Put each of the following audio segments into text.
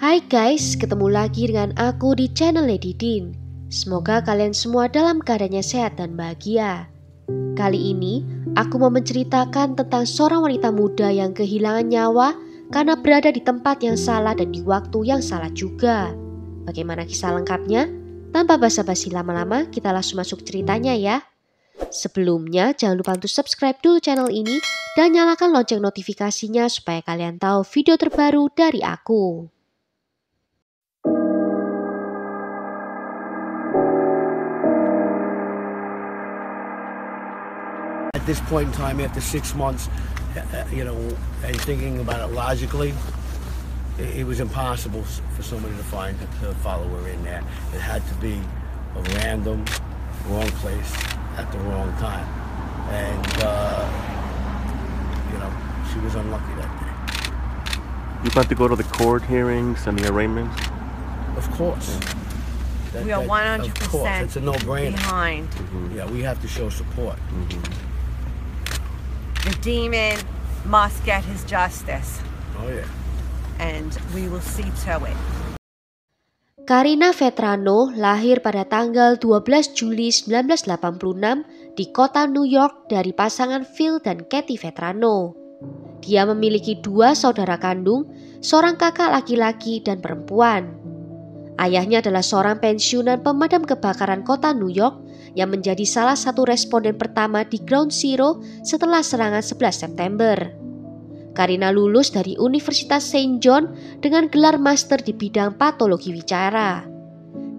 Hai guys, ketemu lagi dengan aku di channel Lady Din. Semoga kalian semua dalam keadaannya sehat dan bahagia. Kali ini, aku mau menceritakan tentang seorang wanita muda yang kehilangan nyawa karena berada di tempat yang salah dan di waktu yang salah juga. Bagaimana kisah lengkapnya? Tanpa basa-basi lama-lama, kita langsung masuk ceritanya ya. Sebelumnya, jangan lupa untuk subscribe dulu channel ini dan nyalakan lonceng notifikasinya supaya kalian tahu video terbaru dari aku. At this point in time, after 6 months, and thinking about it logically, it was impossible for somebody to follow her in there. It had to be a random, wrong place at the wrong time, and she was unlucky that day. You plan to go to the court hearings and the arraignments? Of course. We are 100% of course. It's a no-brainer. behind. Yeah, we have to show support. The demon must get his justice, Oh yeah. and we will see to it. Karina Vetrano lahir pada tanggal 12 Juli 1986 di kota New York dari pasangan Phil dan Kathy Vetrano. Dia memiliki dua saudara kandung, seorang kakak laki-laki dan perempuan. Ayahnya adalah seorang pensiunan pemadam kebakaran kota New York yang menjadi salah satu responden pertama di Ground Zero setelah serangan 11 September. Karina lulus dari Universitas St. John dengan gelar master di bidang patologi wicara.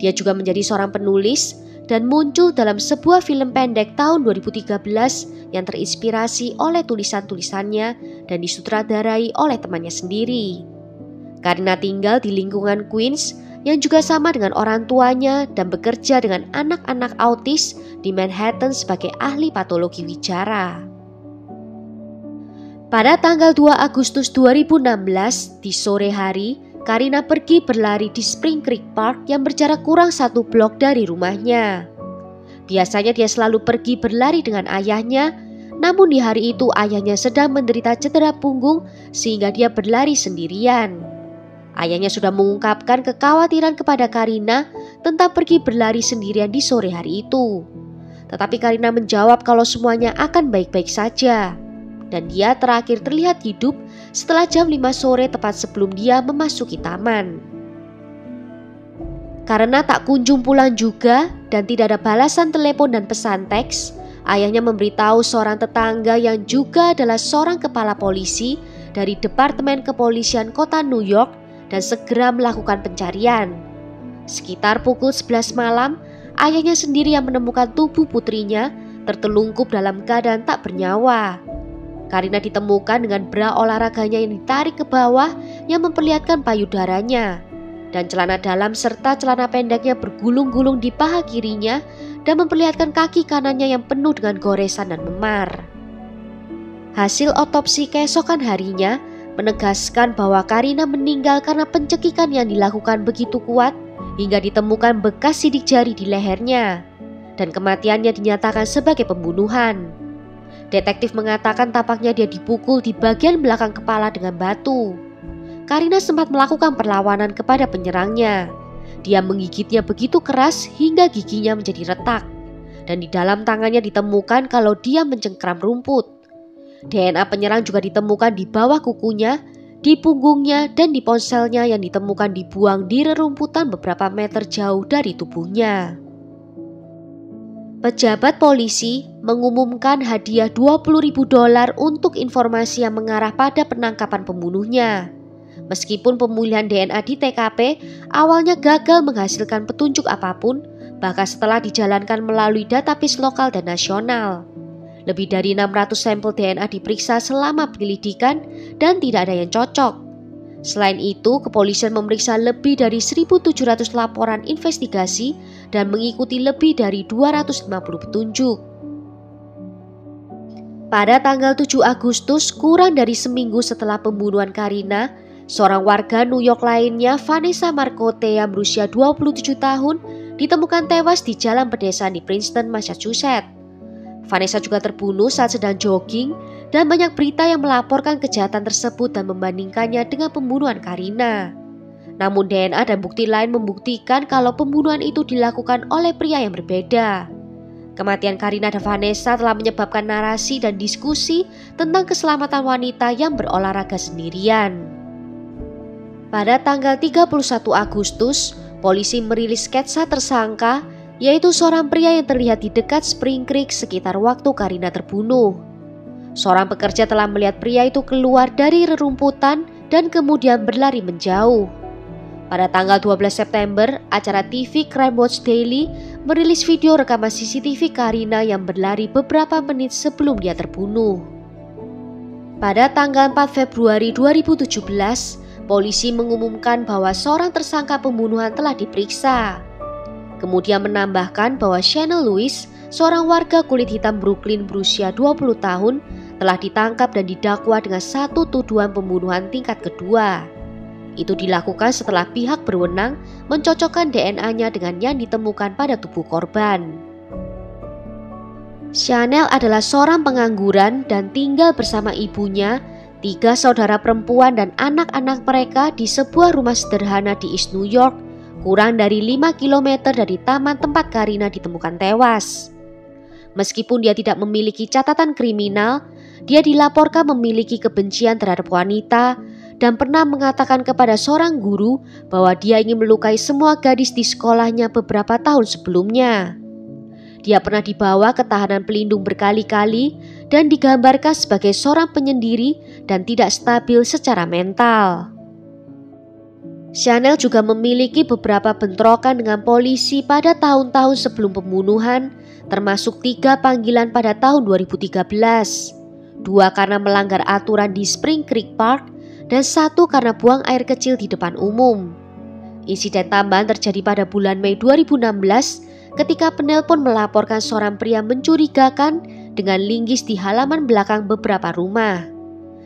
Dia juga menjadi seorang penulis dan muncul dalam sebuah film pendek tahun 2013 yang terinspirasi oleh tulisan-tulisannya dan disutradarai oleh temannya sendiri. Karina tinggal di lingkungan Queens yang juga sama dengan orang tuanya dan bekerja dengan anak-anak autis di Manhattan sebagai ahli patologi wicara. Pada tanggal 2 Agustus 2016 di sore hari, Karina pergi berlari di Spring Creek Park yang berjarak kurang 1 blok dari rumahnya. Biasanya dia selalu pergi berlari dengan ayahnya, namun di hari itu ayahnya sedang menderita cedera punggung sehingga dia berlari sendirian. Ayahnya sudah mengungkapkan kekhawatiran kepada Karina tentang pergi berlari sendirian di sore hari itu. Tetapi Karina menjawab kalau semuanya akan baik-baik saja. Dan dia terakhir terlihat hidup setelah jam 5 sore tepat sebelum dia memasuki taman. Karena tak kunjung pulang juga dan tidak ada balasan telepon dan pesan teks, ayahnya memberitahu seorang tetangga yang juga adalah seorang kepala polisi dari Departemen Kepolisian Kota New York dan segera melakukan pencarian. Sekitar pukul 11 malam, ayahnya sendiri yang menemukan tubuh putrinya tertelungkup dalam keadaan tak bernyawa. Karina ditemukan dengan bra olahraganya yang ditarik ke bawah yang memperlihatkan payudaranya, dan celana dalam serta celana pendeknya bergulung-gulung di paha kirinya dan memperlihatkan kaki kanannya yang penuh dengan goresan dan memar. Hasil otopsi keesokan harinya menegaskan bahwa Karina meninggal karena pencekikan yang dilakukan begitu kuat hingga ditemukan bekas sidik jari di lehernya, dan kematiannya dinyatakan sebagai pembunuhan. Detektif mengatakan tampaknya dia dipukul di bagian belakang kepala dengan batu. Karina sempat melakukan perlawanan kepada penyerangnya. Dia menggigitnya begitu keras hingga giginya menjadi retak, dan di dalam tangannya ditemukan kalau dia mencengkram rumput. DNA penyerang juga ditemukan di bawah kukunya, di punggungnya, dan di ponselnya yang ditemukan dibuang di rerumputan beberapa meter jauh dari tubuhnya. Pejabat polisi mengumumkan hadiah $20.000 untuk informasi yang mengarah pada penangkapan pembunuhnya. Meskipun pemulihan DNA di TKP awalnya gagal menghasilkan petunjuk apapun, bahkan setelah dijalankan melalui database lokal dan nasional. Lebih dari 600 sampel DNA diperiksa selama penyelidikan dan tidak ada yang cocok. Selain itu, kepolisian memeriksa lebih dari 1.700 laporan investigasi dan mengikuti lebih dari 250 petunjuk. Pada tanggal 7 Agustus, kurang dari seminggu setelah pembunuhan Karina, seorang warga New York lainnya, Vanessa Marcotte yang berusia 27 tahun, ditemukan tewas di jalan pedesaan di Princeton, Massachusetts. Vanessa juga terbunuh saat sedang jogging dan banyak berita yang melaporkan kejahatan tersebut dan membandingkannya dengan pembunuhan Karina. Namun DNA dan bukti lain membuktikan kalau pembunuhan itu dilakukan oleh pria yang berbeda. Kematian Karina dan Vanessa telah menyebabkan narasi dan diskusi tentang keselamatan wanita yang berolahraga sendirian. Pada tanggal 31 Agustus, polisi merilis sketsa tersangka, yaitu seorang pria yang terlihat di dekat Spring Creek sekitar waktu Karina terbunuh. Seorang pekerja telah melihat pria itu keluar dari rerumputan dan kemudian berlari menjauh. Pada tanggal 12 September, acara TV Crime Watch Daily merilis video rekaman CCTV Karina yang berlari beberapa menit sebelum dia terbunuh. Pada tanggal 4 Februari 2017, polisi mengumumkan bahwa seorang tersangka pembunuhan telah diperiksa. Kemudian menambahkan bahwa Chanel Lewis, seorang warga kulit hitam Brooklyn berusia 20 tahun, telah ditangkap dan didakwa dengan satu tuduhan pembunuhan tingkat kedua. Itu dilakukan setelah pihak berwenang mencocokkan DNA-nya dengan yang ditemukan pada tubuh korban. Chanel adalah seorang pengangguran dan tinggal bersama ibunya, 3 saudara perempuan dan anak-anak mereka di sebuah rumah sederhana di East New York, kurang dari 5 km dari taman tempat Karina ditemukan tewas. Meskipun dia tidak memiliki catatan kriminal, dia dilaporkan memiliki kebencian terhadap wanita dan pernah mengatakan kepada seorang guru bahwa dia ingin melukai semua gadis di sekolahnya beberapa tahun sebelumnya. Dia pernah dibawa ke tahanan pelindung berkali-kali dan digambarkan sebagai seorang penyendiri dan tidak stabil secara mental. Chanel juga memiliki beberapa bentrokan dengan polisi pada tahun-tahun sebelum pembunuhan, termasuk 3 panggilan pada tahun 2013, 2 karena melanggar aturan di Spring Creek Park, dan 1 karena buang air kecil di depan umum. Insiden tambahan terjadi pada bulan Mei 2016 ketika penelpon melaporkan seorang pria mencurigakan dengan linggis di halaman belakang beberapa rumah.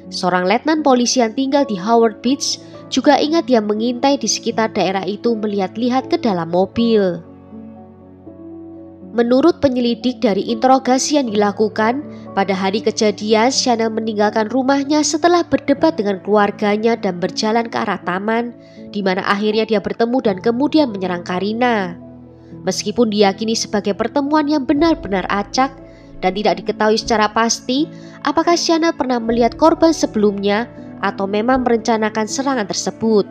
Seorang letnan polisi yang tinggal di Howard Beach juga ingat dia mengintai di sekitar daerah itu melihat-lihat ke dalam mobil. Menurut penyelidik dari interogasi yang dilakukan, pada hari kejadian Chanel meninggalkan rumahnya setelah berdebat dengan keluarganya dan berjalan ke arah taman, di mana akhirnya dia bertemu dan kemudian menyerang Karina. Meskipun diyakini sebagai pertemuan yang benar-benar acak dan tidak diketahui secara pasti apakah Chanel pernah melihat korban sebelumnya atau memang merencanakan serangan tersebut.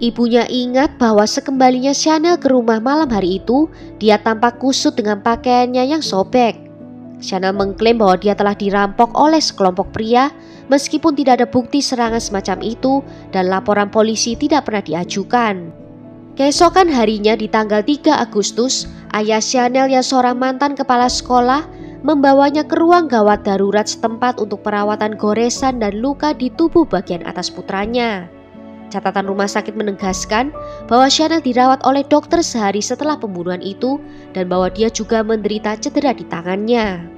Ibunya ingat bahwa sekembalinya Chanel ke rumah malam hari itu, dia tampak kusut dengan pakaiannya yang sobek. Chanel mengklaim bahwa dia telah dirampok oleh sekelompok pria meskipun tidak ada bukti serangan semacam itu dan laporan polisi tidak pernah diajukan. Keesokan harinya di tanggal 3 Agustus, ayah Chanel yang seorang mantan kepala sekolah membawanya ke ruang gawat darurat setempat untuk perawatan goresan dan luka di tubuh bagian atas putranya. Catatan rumah sakit menegaskan bahwa Chanel dirawat oleh dokter sehari setelah pembunuhan itu dan bahwa dia juga menderita cedera di tangannya.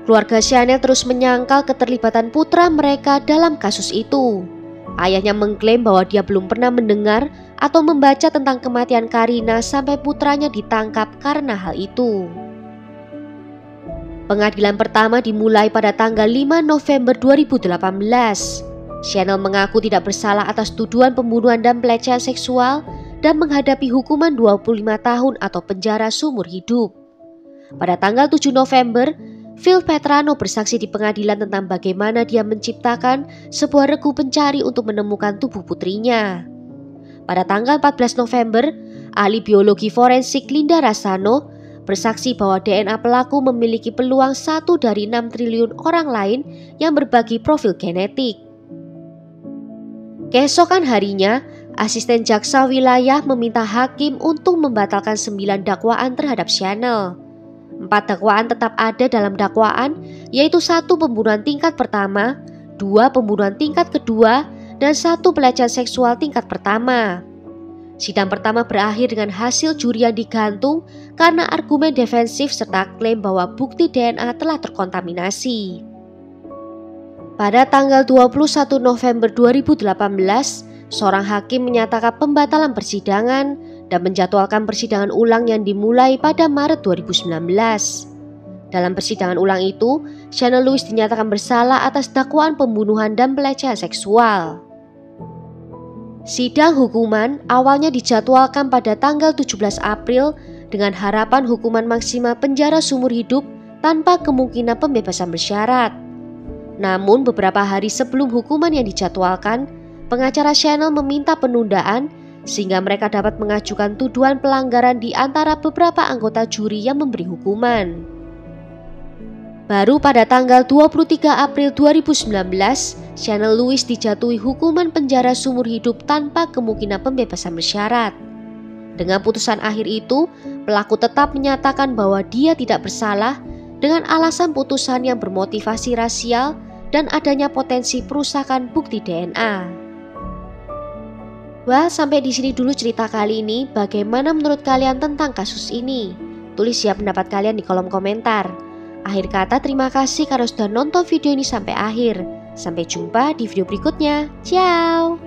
Keluarga Chanel terus menyangkal keterlibatan putra mereka dalam kasus itu. Ayahnya mengklaim bahwa dia belum pernah mendengar atau membaca tentang kematian Karina sampai putranya ditangkap karena hal itu. Pengadilan pertama dimulai pada tanggal 5 November 2018. Chanel mengaku tidak bersalah atas tuduhan pembunuhan dan pelecehan seksual dan menghadapi hukuman 25 tahun atau penjara seumur hidup. Pada tanggal 7 November, Phil Petrano bersaksi di pengadilan tentang bagaimana dia menciptakan sebuah regu pencari untuk menemukan tubuh putrinya. Pada tanggal 14 November, ahli biologi forensik Linda Rassano bersaksi bahwa DNA pelaku memiliki peluang 1 dari 6 triliun orang lain yang berbagi profil genetik. Keesokan harinya, asisten jaksa wilayah meminta hakim untuk membatalkan 9 dakwaan terhadap Chanel. 4 dakwaan tetap ada dalam dakwaan, yaitu 1 pembunuhan tingkat pertama, 2 pembunuhan tingkat kedua, dan 1 pelecehan seksual tingkat pertama. Sidang pertama berakhir dengan hasil juri yang digantung karena argumen defensif serta klaim bahwa bukti DNA telah terkontaminasi. Pada tanggal 21 November 2018, seorang hakim menyatakan pembatalan persidangan dan menjadwalkan persidangan ulang yang dimulai pada Maret 2019. Dalam persidangan ulang itu, Chanel Lewis dinyatakan bersalah atas dakwaan pembunuhan dan pelecehan seksual. Sidang hukuman awalnya dijadwalkan pada tanggal 17 April dengan harapan hukuman maksimal penjara seumur hidup tanpa kemungkinan pembebasan bersyarat. Namun beberapa hari sebelum hukuman yang dijadwalkan, pengacara Chanel meminta penundaan sehingga mereka dapat mengajukan tuduhan pelanggaran di antara beberapa anggota juri yang memberi hukuman. Baru pada tanggal 23 April 2019, Chanel Lewis dijatuhi hukuman penjara seumur hidup tanpa kemungkinan pembebasan bersyarat. Dengan putusan akhir itu, pelaku tetap menyatakan bahwa dia tidak bersalah dengan alasan putusan yang bermotivasi rasial dan adanya potensi perusakan bukti DNA. Wah, sampai di sini dulu cerita kali ini. Bagaimana menurut kalian tentang kasus ini? Tulis ya pendapat kalian di kolom komentar. Akhir kata, terima kasih karena sudah nonton video ini sampai akhir. Sampai jumpa di video berikutnya. Ciao!